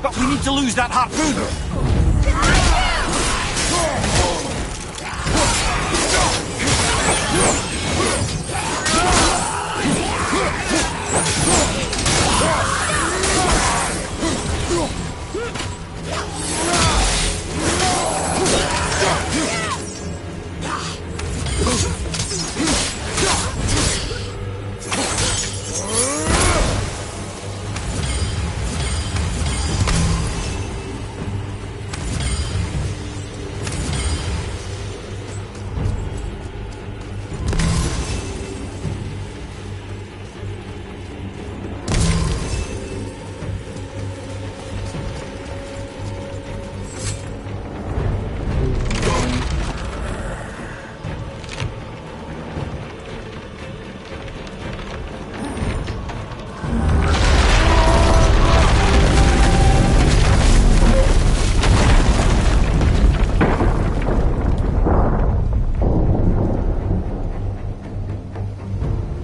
But we need to lose that harpoon!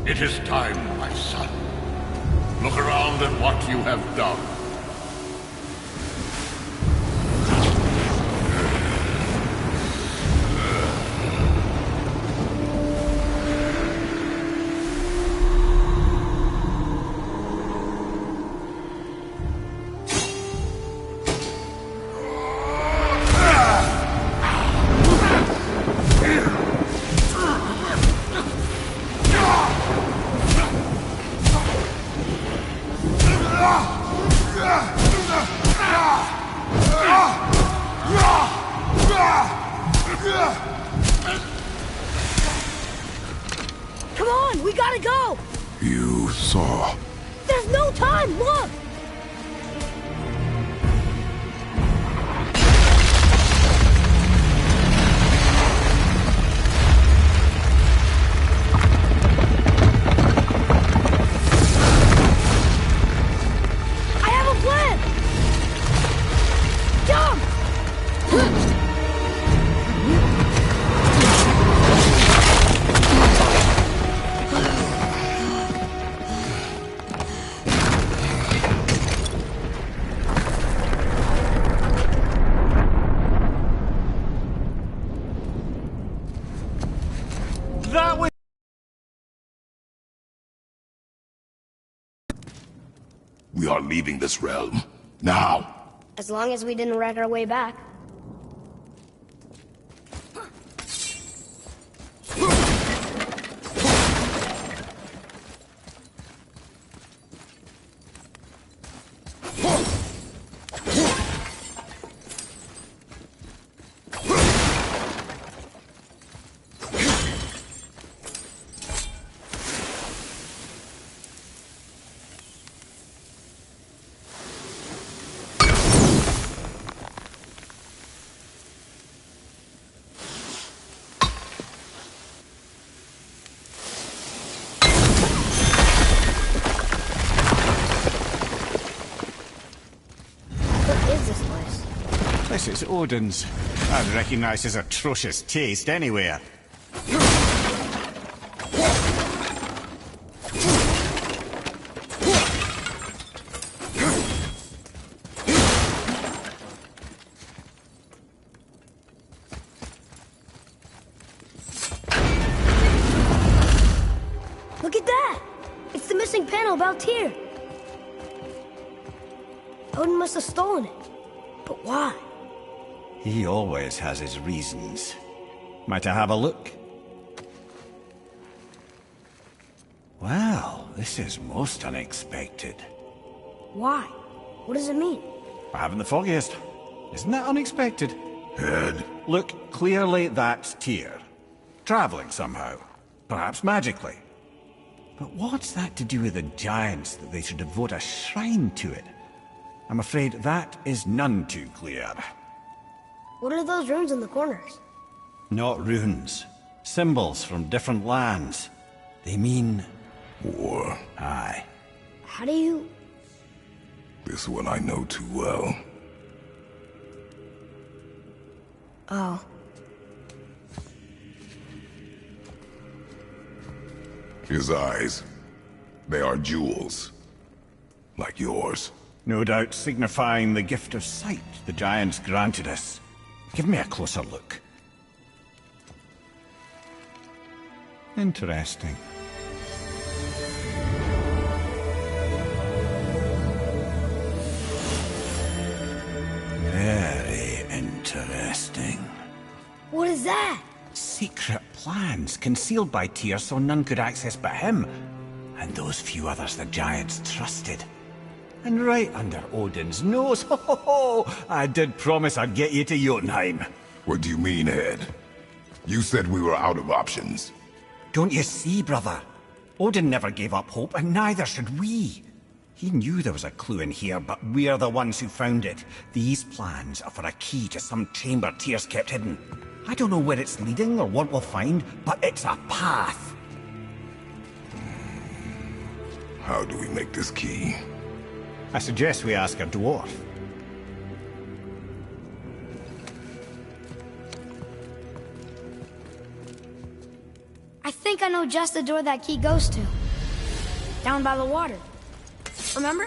It is time, my son. Look around at what you have done. Come on, we gotta go! You saw. There's no time, look! I have a plan! Jump! That was... We are leaving this realm. Now. As long as we didn't wreck our way back. This is Odin's. I'd recognize his atrocious taste anywhere. Look at that! It's the missing panel about Tyr. Odin must have stolen it. But why? He always has his reasons. Might I have a look? Well, this is most unexpected. Why? What does it mean? I haven't the foggiest. Isn't that unexpected? Head. Look, clearly that's Tyr. Traveling somehow. Perhaps magically. But what's that to do with the giants that they should devote a shrine to it? I'm afraid that is none too clear. What are those runes in the corners? Not runes. Symbols from different lands. They mean... War. Aye. How do you... This one I know too well. Oh. His eyes. They are jewels. Like yours. No doubt signifying the gift of sight the Giants granted us. Give me a closer look. Interesting. Very interesting. What is that? Secret plans concealed by Tyr so none could access but him, and those few others the Giants trusted. And right under Odin's nose, ho ho ho! I did promise I'd get you to Jotunheim. What do you mean, Head? You said we were out of options. Don't you see, brother? Odin never gave up hope, and neither should we. He knew there was a clue in here, but we're the ones who found it. These plans are for a key to some chamber Tyr's kept hidden. I don't know where it's leading or what we'll find, but it's a path. How do we make this key? I suggest we ask a dwarf. I think I know just the door that key goes to. Down by the water. Remember?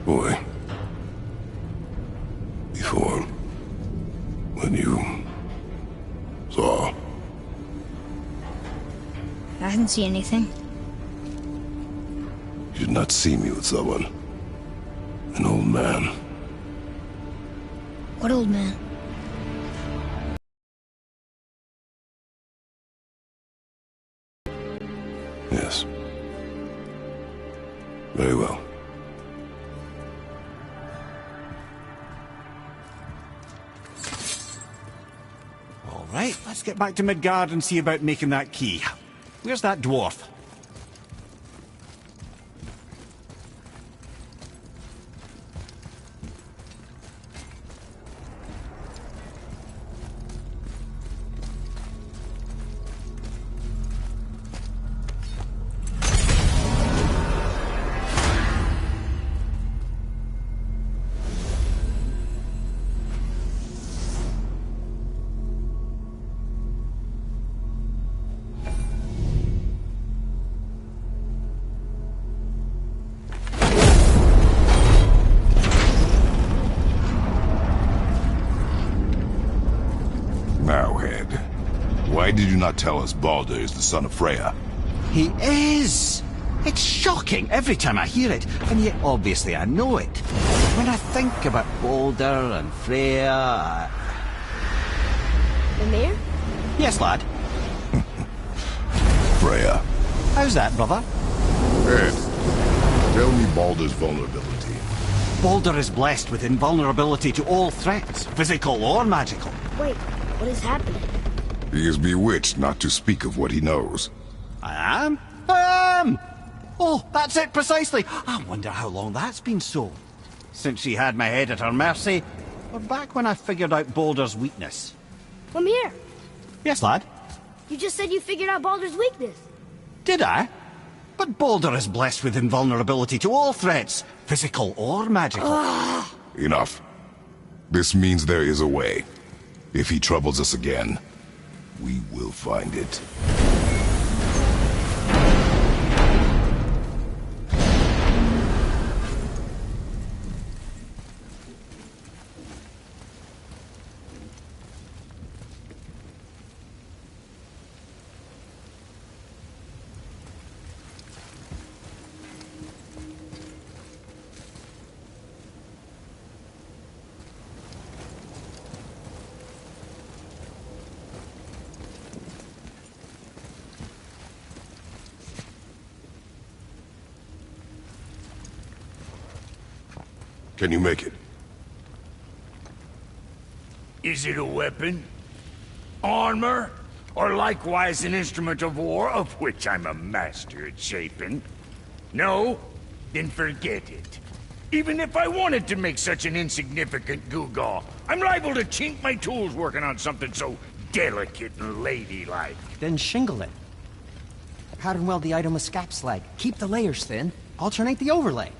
Boy. Before. When you saw. I didn't see anything. You did not see me with someone. An old man. What old man? Yes. Very well. All right, let's get back to Midgard and see about making that key. Where's that dwarf? Now, Head. Why did you not tell us Baldur is the son of Freya? He is! It's shocking every time I hear it, and yet obviously I know it. When I think about Baldur and Freya... Mimir? Yes, lad. Freya. How's that, brother? Head. Tell me Baldur's vulnerability. Baldur is blessed with invulnerability to all threats, physical or magical. Wait, what is happening? He is bewitched not to speak of what he knows. I am? I am! Oh, that's it precisely. I wonder how long that's been so. Since she had my head at her mercy, or back when I figured out Baldur's weakness. Mimir, Yes, lad? you just said you figured out Baldur's weakness. Did I? But Baldur is blessed with invulnerability to all threats, physical or magical. Enough. This means there is a way. If he troubles us again, we will find it. Can you make it? Is it a weapon? Armor? Or likewise an instrument of war, of which I'm a master at shaping? No? Then forget it. Even if I wanted to make such an insignificant gewgaw, I'm liable to chink my tools working on something so delicate and ladylike. Then shingle it. Pattern weld the item with scap slag. Keep the layers thin. Alternate the overlay.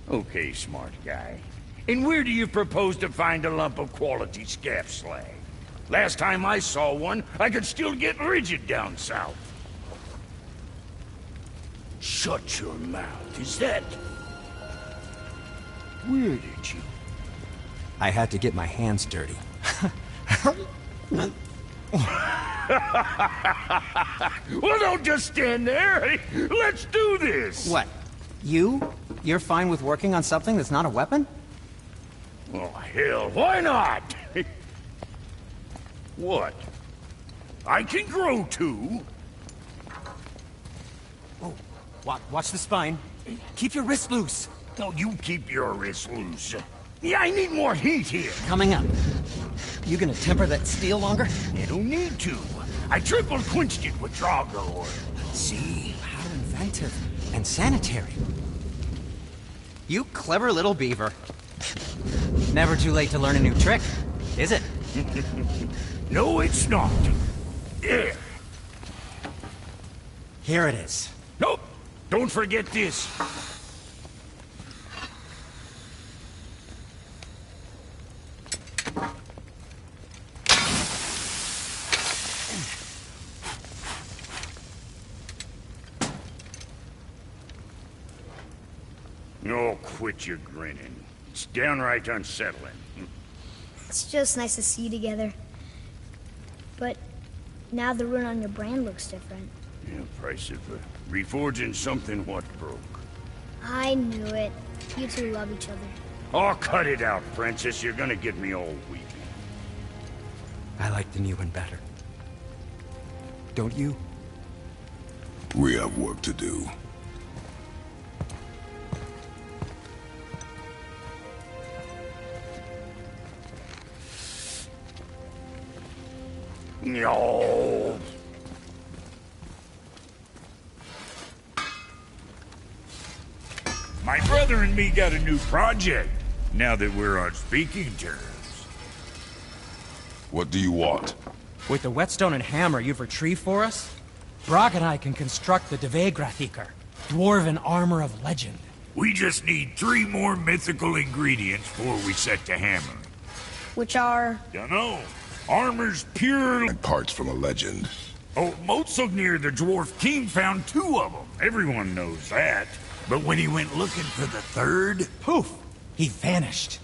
Okay, smart guy. And where do you propose to find a lump of quality scap slag? Last time I saw one, I could still get rigid down south. Shut your mouth. Is that... Where did you... I had to get my hands dirty. Well, don't just stand there. Let's do this. What? You're fine with working on something that's not a weapon? Oh, hell, why not? What? I can grow too. Oh, watch the spine. Keep your wrist loose. No, you keep your wrist loose. Yeah, I need more heat here. Coming up. You gonna temper that steel longer? You don't need to. I triple quenched it with Drago oil. See? How inventive. And sanitary. You clever little beaver. Never too late to learn a new trick, is it? No, it's not. There. Here it is. Nope. Don't forget this. Oh, quit your grinning. It's downright unsettling. It's just nice to see you together. But now the rune on your brand looks different. Yeah, price of reforging something what broke. I knew it. You two love each other. Oh, cut it out, Princess. You're gonna get me all weepy. I like the new one better. Don't you? We have work to do. No. My brother and me got a new project, now that we're on speaking terms. What do you want? With the whetstone and hammer you've retrieved for us, Brock and I can construct the Dvegrathikar, dwarven armor of legend. We just need 3 more mythical ingredients before we set to hammer. Which are... Dunno. Armor's pure... And parts from a legend. Oh, Motsognir the Dwarf King found 2 of them. Everyone knows that. But when he went looking for the 3rd... Poof! He vanished.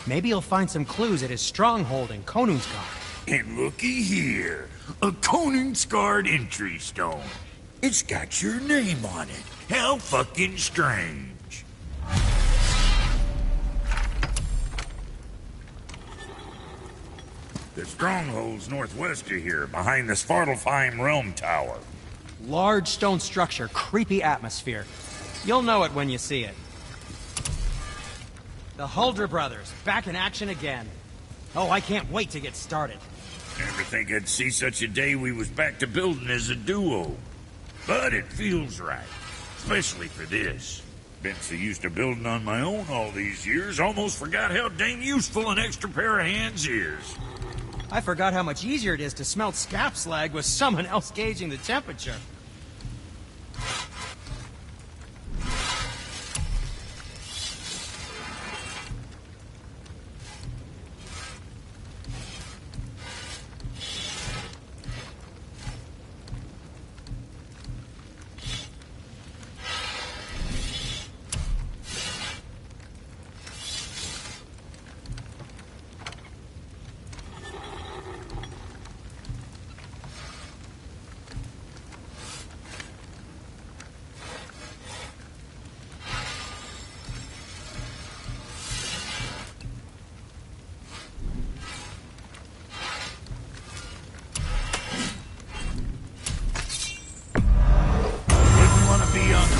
Maybe he'll find some clues at his stronghold in Konungsgard. And looky here. A Konungsgard entry stone. It's got your name on it. How fucking strange. The stronghold's northwest of here, behind the Svartalfheim Realm Tower. Large stone structure, creepy atmosphere. You'll know it when you see it. The Huldra brothers, back in action again. Oh, I can't wait to get started. Never think I'd see such a day we was back to building as a duo. But it feels right, especially for this. Been so used to building on my own all these years, almost forgot how dang useful an extra pair of hands is. I forgot how much easier it is to smelt scap slag with someone else gauging the temperature.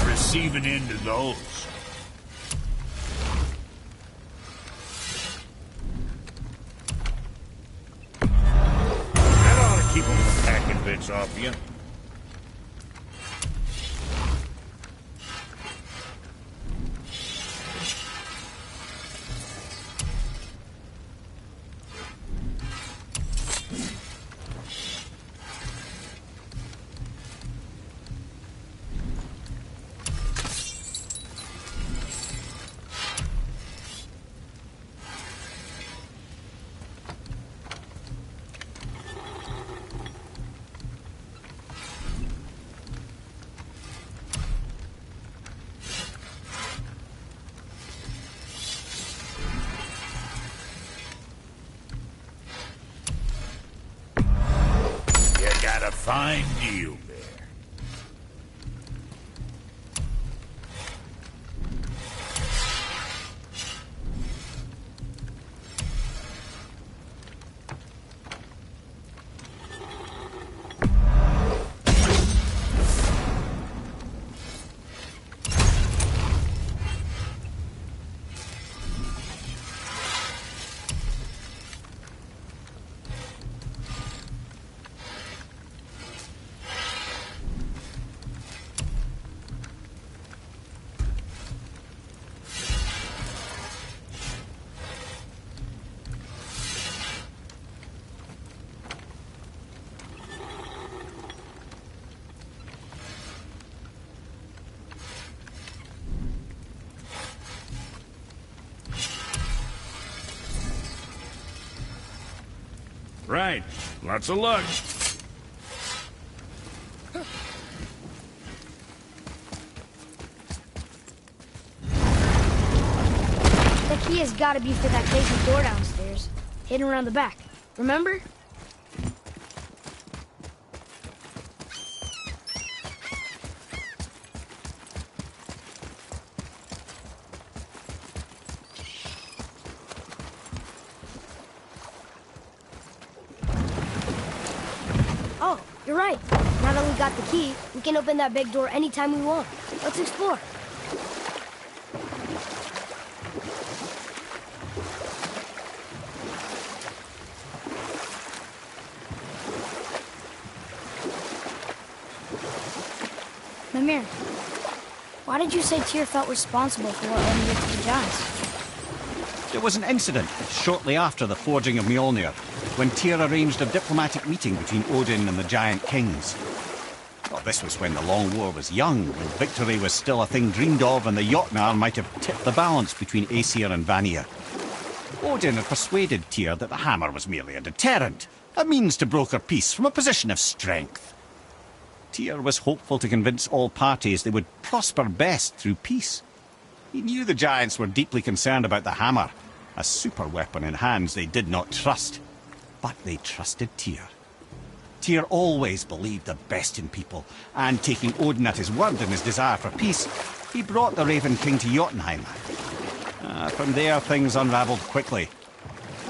Receiving end of those. That ought to keep them bits off you. Got a fine deal there. Right. Lots of luck. The key has got to be for that basement door downstairs, hidden around the back. Remember? Oh, you're right. Now that we got the key, we can open that big door anytime we want. Let's explore. Mimir, why did you say Tyr felt responsible for what Odin did to the giants? There was an incident shortly after the forging of Mjolnir, when Tyr arranged a diplomatic meeting between Odin and the giant kings. Well, this was when the Long War was young, when victory was still a thing dreamed of, and the Jotnar might have tipped the balance between Aesir and Vanir. Odin had persuaded Tyr that the hammer was merely a deterrent, a means to broker peace from a position of strength. Tyr was hopeful to convince all parties they would prosper best through peace. He knew the giants were deeply concerned about the hammer, a super weapon in hands they did not trust. But they trusted Tyr. Tyr always believed the best in people, and taking Odin at his word in his desire for peace, he brought the Raven King to Jotunheim. From there, things unravelled quickly.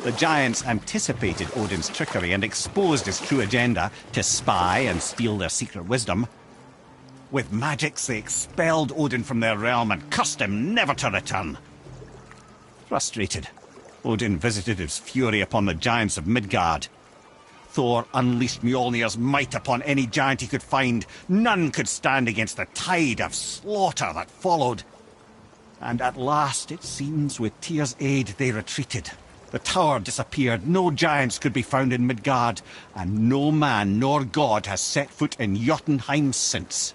The giants anticipated Odin's trickery and exposed his true agenda to spy and steal their secret wisdom. With magics, they expelled Odin from their realm and cursed him never to return. Frustrated, Odin visited his fury upon the giants of Midgard. Thor unleashed Mjolnir's might upon any giant he could find. None could stand against the tide of slaughter that followed. And at last, it seems, with Tyr's aid, they retreated. The tower disappeared, no giants could be found in Midgard, and no man nor god has set foot in Jotunheim since.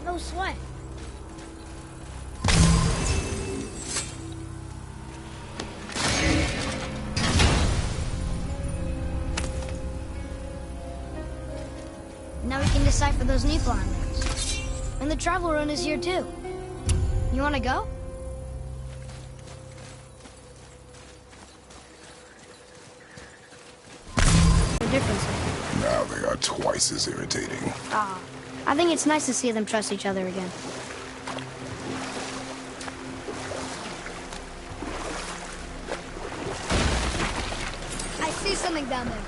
No sweat. Now we can decipher those Niflheim runes. And the travel rune is here too. You want to go? differences. Now they are twice as irritating. Ah, I think it's nice to see them trust each other again. I see something down there.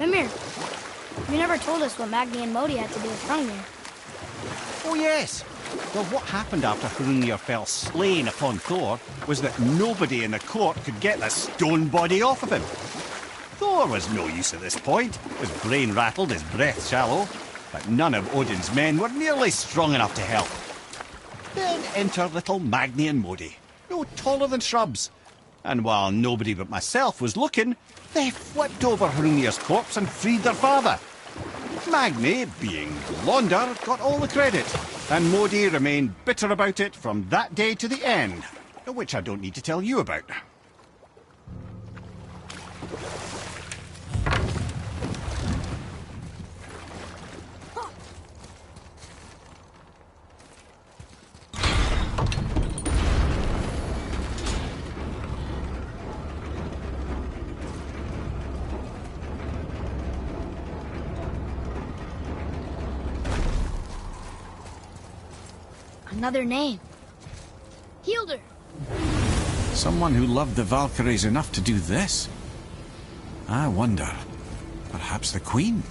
Mimir, you never told us what Magni and Modi had to do with Hrungnir. Oh, yes. Well, what happened after Hrungnir fell slain upon Thor was that nobody in the court could get the stone body off of him. Thor was no use at this point, his brain rattled, his breath shallow, but none of Odin's men were nearly strong enough to help. Then enter little Magni and Modi, no taller than shrubs. And while nobody but myself was looking, they flipped over Hrungnir's corpse and freed their father. Magni, being Londar, got all the credit, and Modi remained bitter about it from that day to the end, which I don't need to tell you about. Another name. Hildur. Someone who loved the Valkyries enough to do this? I wonder. Perhaps the Queen?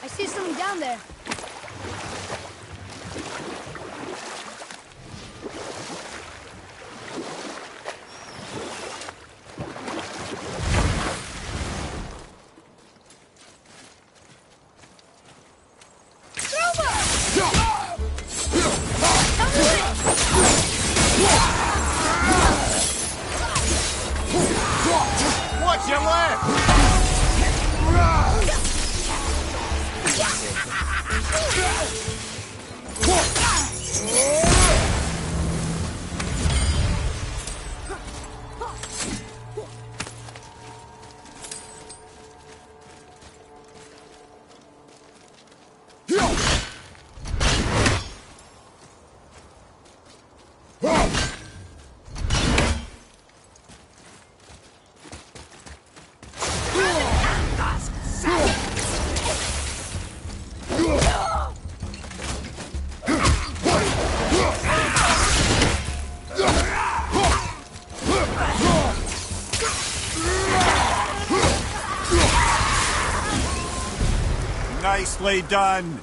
I see something down there. Watch your left! Nicely done.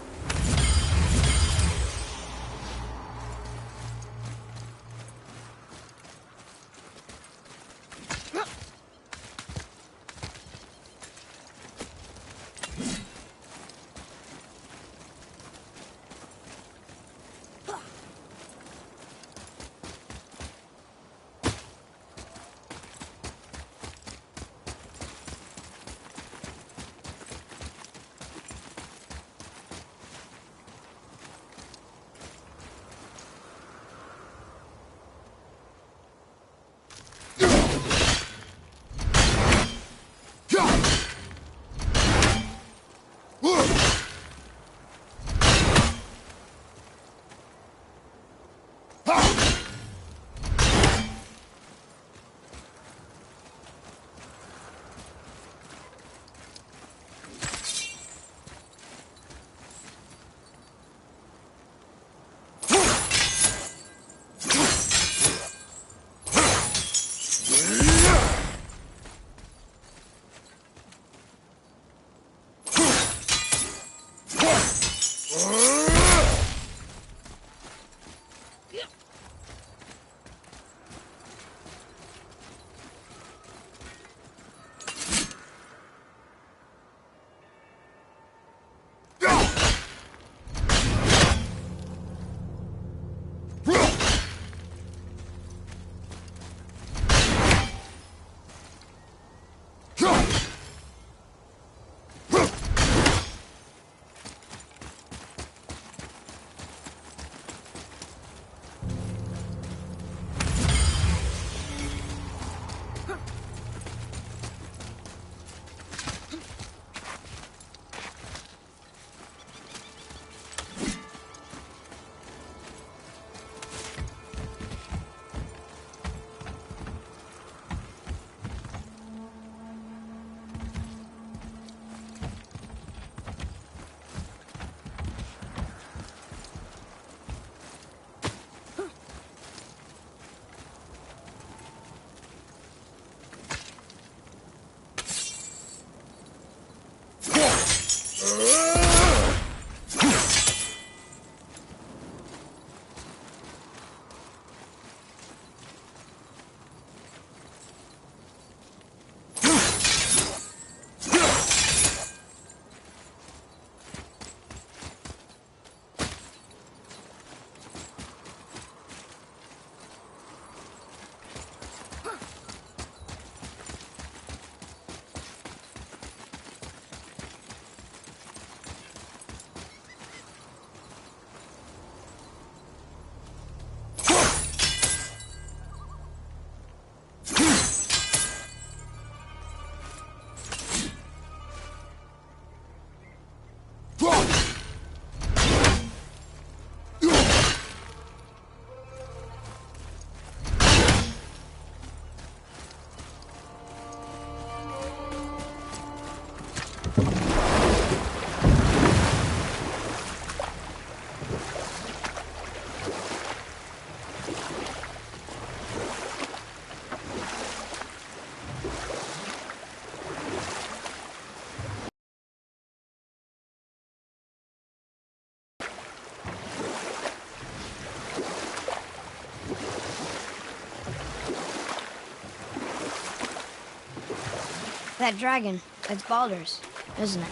That dragon, it's Baldur's, isn't it?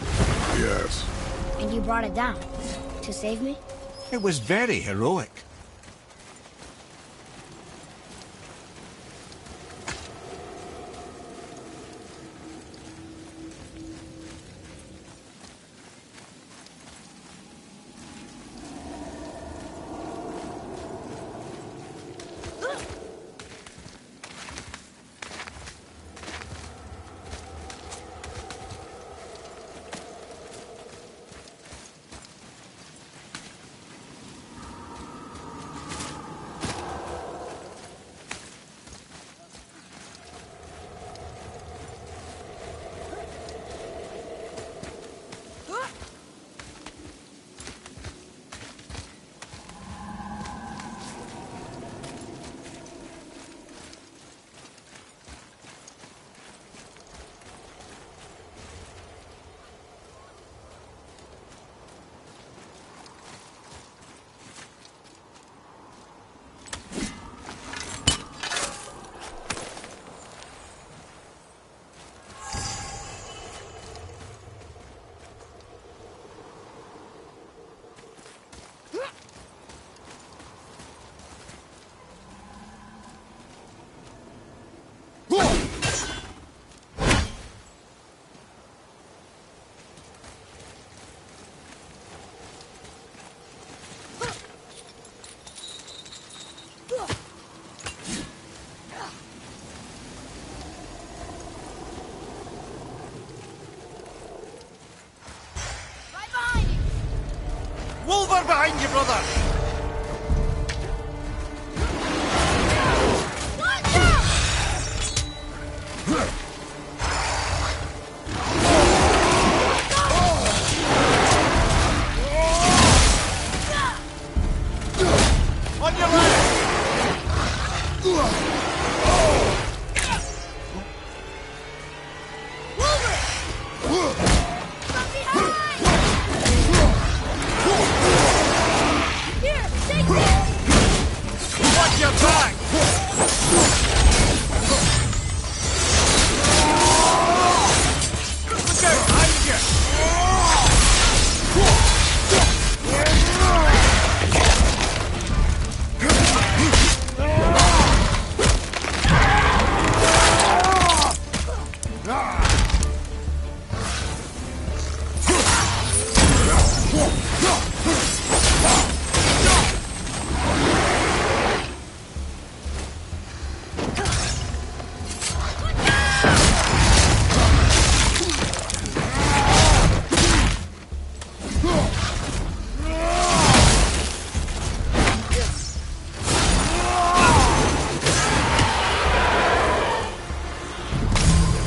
Yes. And you brought it down to save me? It was very heroic. Wolver behind you, brother! On your left! Here, take this! Watch your back! Look out behind you!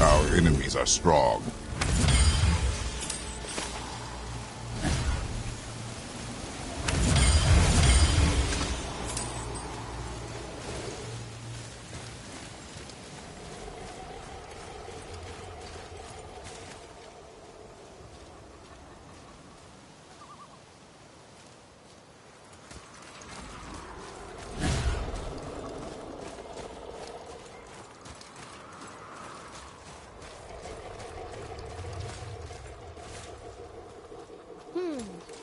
Our enemies are strong.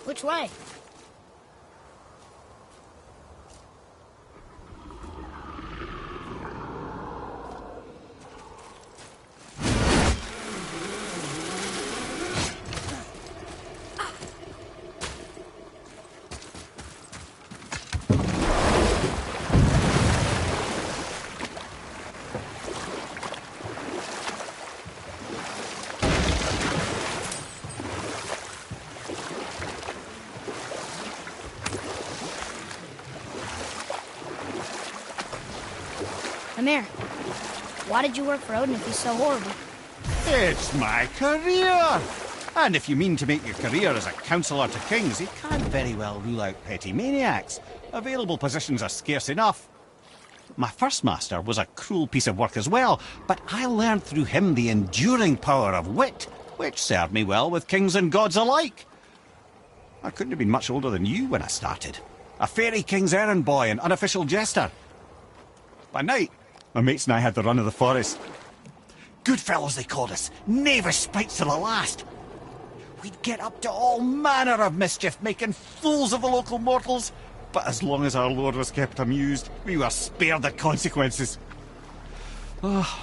Which way? Mimir, why did you work for Odin if he's so horrible? It's my career! And if you mean to make your career as a counselor to kings, you can't very well rule out petty maniacs. Available positions are scarce enough. My first master was a cruel piece of work as well, but I learned through him the enduring power of wit, which served me well with kings and gods alike. I couldn't have been much older than you when I started. A fairy king's errand boy and unofficial jester. By night, my mates and I had the run of the forest. Good fellows they called us, knavish spites to the last. We'd get up to all manner of mischief, making fools of the local mortals. But as long as our lord was kept amused, we were spared the consequences. Oh.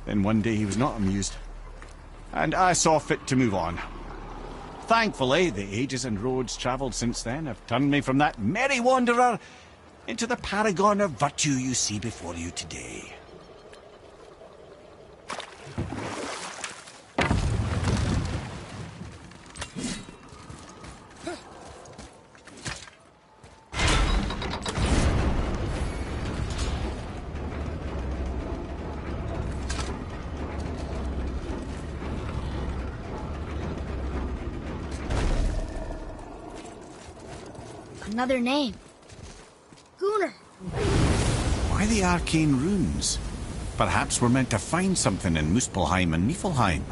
Then one day he was not amused, and I saw fit to move on. Thankfully, the ages and roads travelled since then have turned me from that merry wanderer into the paragon of virtue you see before you today. Another name. Gunnar. Why the arcane runes? Perhaps we're meant to find something in Muspelheim and Niflheim.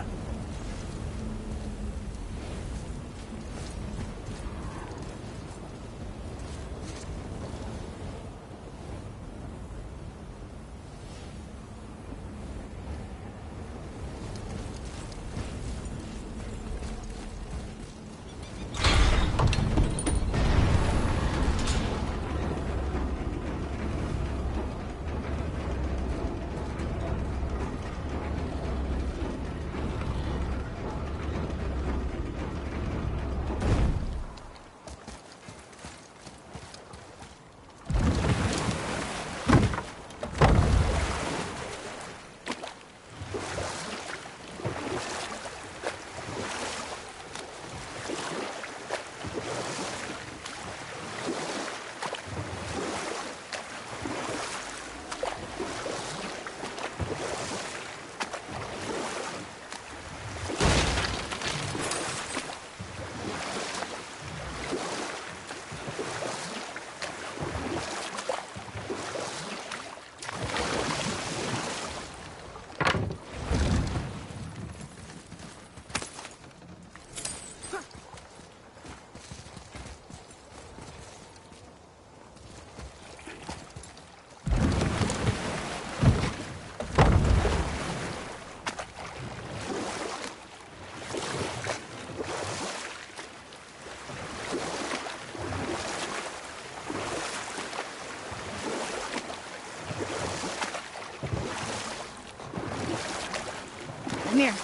Mimir,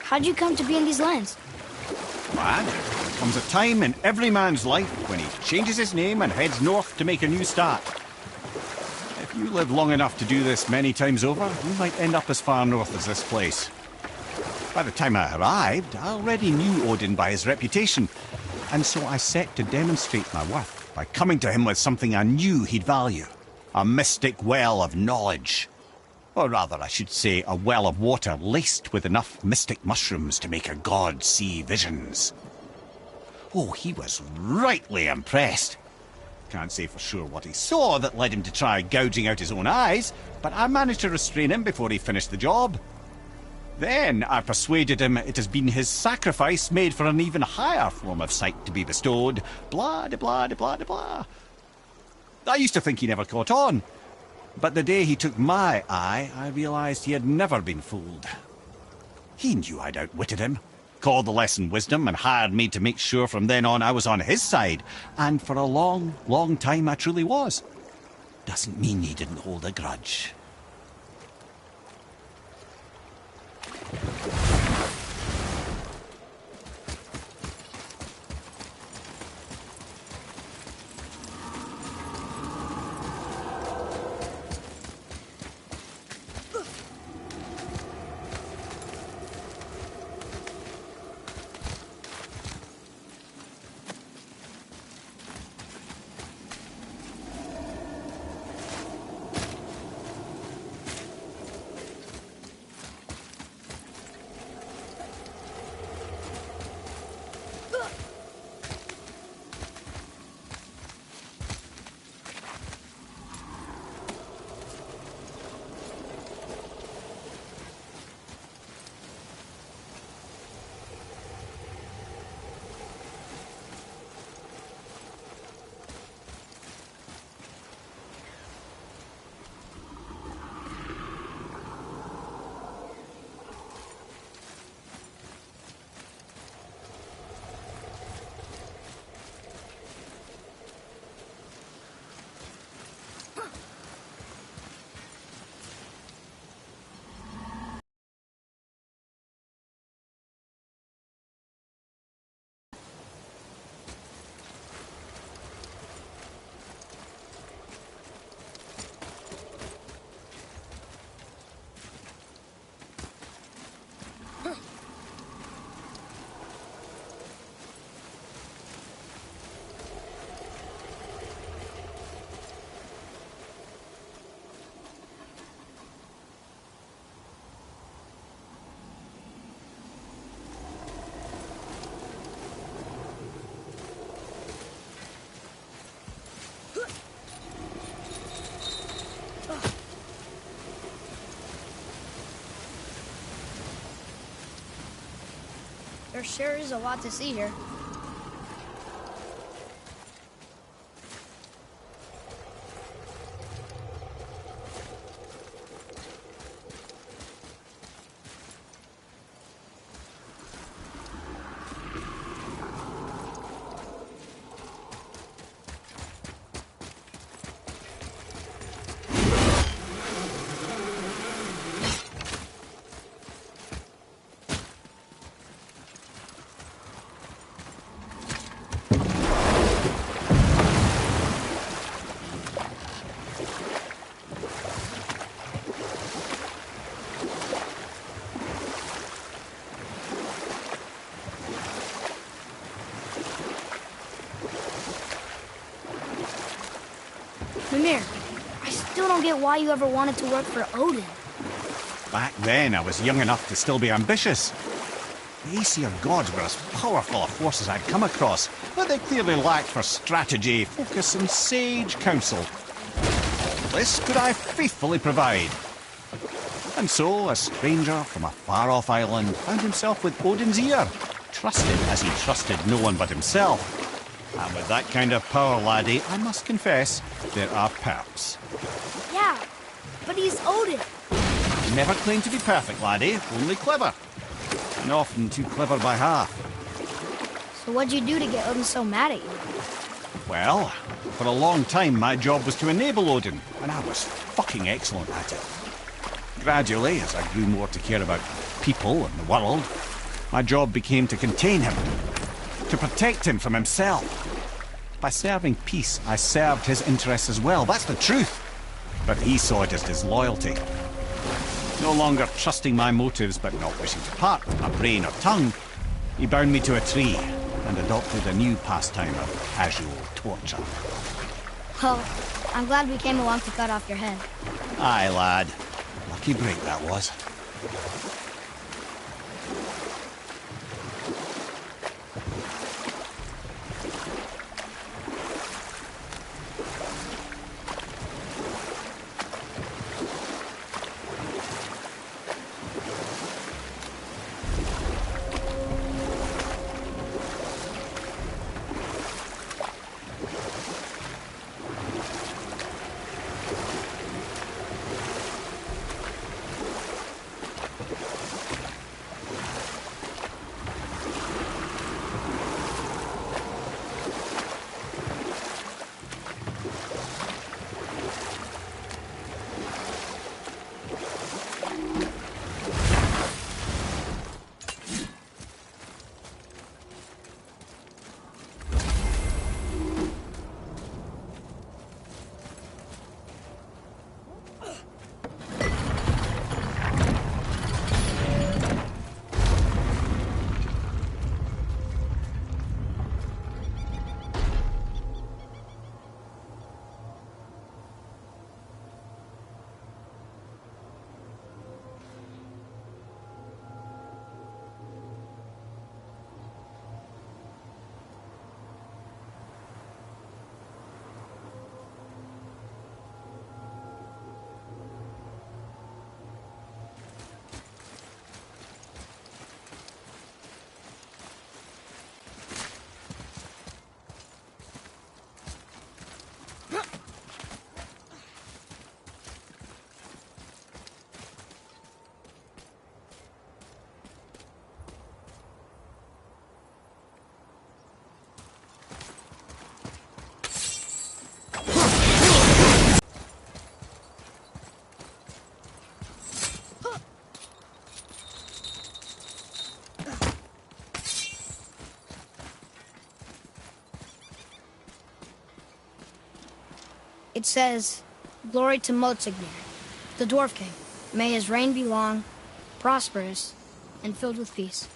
how'd you come to be in these lands? Lad, there comes a time in every man's life when he changes his name and heads north to make a new start. If you live long enough to do this many times over, you might end up as far north as this place. By the time I arrived, I already knew Odin by his reputation, and so I set to demonstrate my worth by coming to him with something I knew he'd value. A mystic well of knowledge. Or rather, I should say, a well of water laced with enough mystic mushrooms to make a god see visions. Oh, he was rightly impressed. Can't say for sure what he saw that led him to try gouging out his own eyes, but I managed to restrain him before he finished the job. Then I persuaded him it has been his sacrifice made for an even higher form of sight to be bestowed. Blah, de blah, de blah, de blah. I used to think he never caught on. But the day he took my eye, I realized he had never been fooled. He knew I'd outwitted him, called the lesson wisdom, and hired me to make sure from then on I was on his side. And for a long, long time I truly was. Doesn't mean he didn't hold a grudge. There sure is a lot to see here. Mimir, I still don't get why you ever wanted to work for Odin. Back then, I was young enough to still be ambitious. The Aesir gods were as powerful a force as I'd come across, but they clearly lacked for strategy, focus, and sage counsel. All this could I faithfully provide. And so, a stranger from a far-off island found himself with Odin's ear, trusted as he trusted no one but himself. And with that kind of power, laddie, I must confess, there are perks. Yeah, but he's Odin. Never claimed to be perfect, laddie, only clever. And often too clever by half. So what'd you do to get Odin so mad at you? Well, for a long time my job was to enable Odin, and I was fucking excellent at it. Gradually, as I grew more to care about people and the world. My job became to contain him, to protect him from himself. By serving peace, I served his interests as well. That's the truth. But he saw it as disloyalty. No longer trusting my motives, but not wishing to part with my brain or tongue, he bound me to a tree and adopted a new pastime of casual torture. Well, I'm glad we came along to cut off your head. Aye, lad. Lucky break that was. It says, "Glory to Motsignir, the Dwarf King. May his reign be long, prosperous, and filled with peace."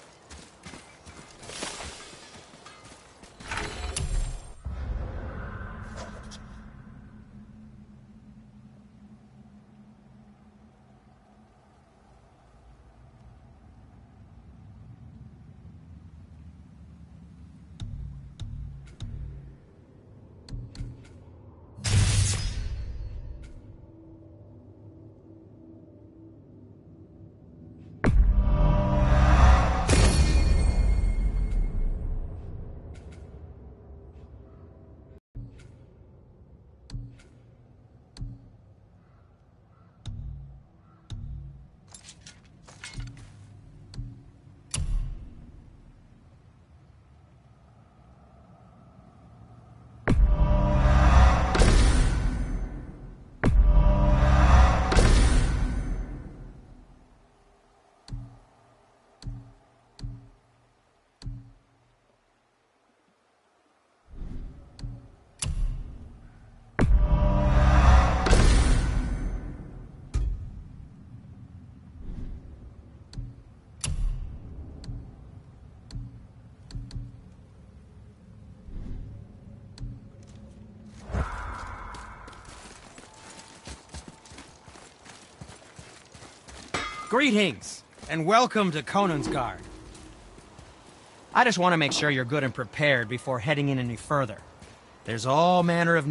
Greetings, and welcome to Conan's Guard. I just want to make sure you're good and prepared before heading in any further. There's all manner of